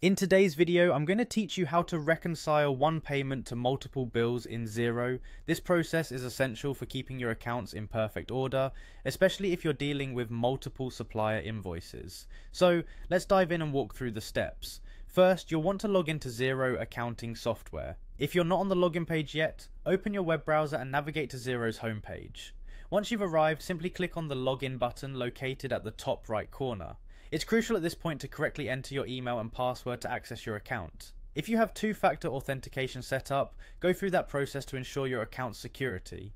In today's video, I'm going to teach you how to reconcile one payment to multiple bills in Xero. This process is essential for keeping your accounts in perfect order, especially if you're dealing with multiple supplier invoices. So let's dive in and walk through the steps. First, you'll want to log into Xero accounting software. If you're not on the login page yet, open your web browser and navigate to Xero's homepage. Once you've arrived, simply click on the login button located at the top right corner. It's crucial at this point to correctly enter your email and password to access your account. If you have two-factor authentication set up, go through that process to ensure your account's security.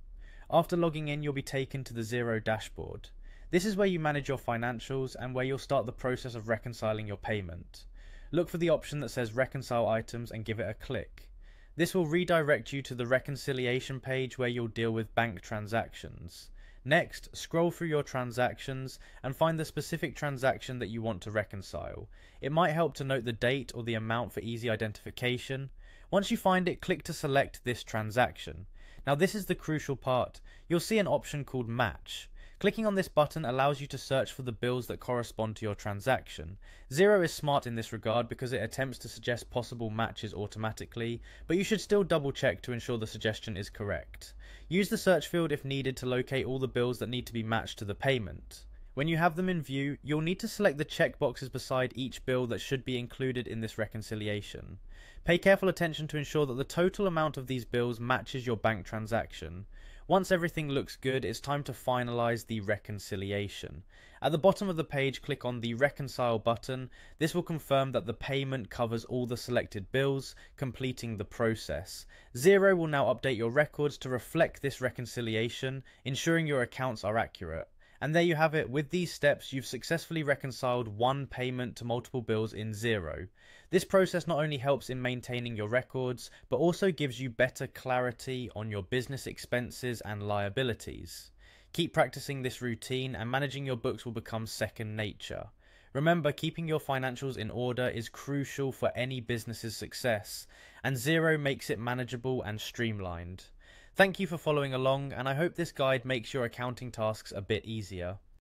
After logging in, you'll be taken to the Xero dashboard. This is where you manage your financials and where you'll start the process of reconciling your payment. Look for the option that says Reconcile Items and give it a click. This will redirect you to the reconciliation page where you'll deal with bank transactions. Next, scroll through your transactions and find the specific transaction that you want to reconcile. It might help to note the date or the amount for easy identification. Once you find it, click to select this transaction. Now this is the crucial part. You'll see an option called Match. Clicking on this button allows you to search for the bills that correspond to your transaction. Xero is smart in this regard because it attempts to suggest possible matches automatically, but you should still double check to ensure the suggestion is correct. Use the search field if needed to locate all the bills that need to be matched to the payment. When you have them in view, you'll need to select the checkboxes beside each bill that should be included in this reconciliation. Pay careful attention to ensure that the total amount of these bills matches your bank transaction. Once everything looks good, it's time to finalize the reconciliation. At the bottom of the page, click on the Reconcile button. This will confirm that the payment covers all the selected bills, completing the process. Xero will now update your records to reflect this reconciliation, ensuring your accounts are accurate. And there you have it. With these steps, you've successfully reconciled one payment to multiple bills in Xero. This process not only helps in maintaining your records, but also gives you better clarity on your business expenses and liabilities. Keep practicing this routine and managing your books will become second nature. Remember, keeping your financials in order is crucial for any business's success, and Xero makes it manageable and streamlined. Thank you for following along, and I hope this guide makes your accounting tasks a bit easier.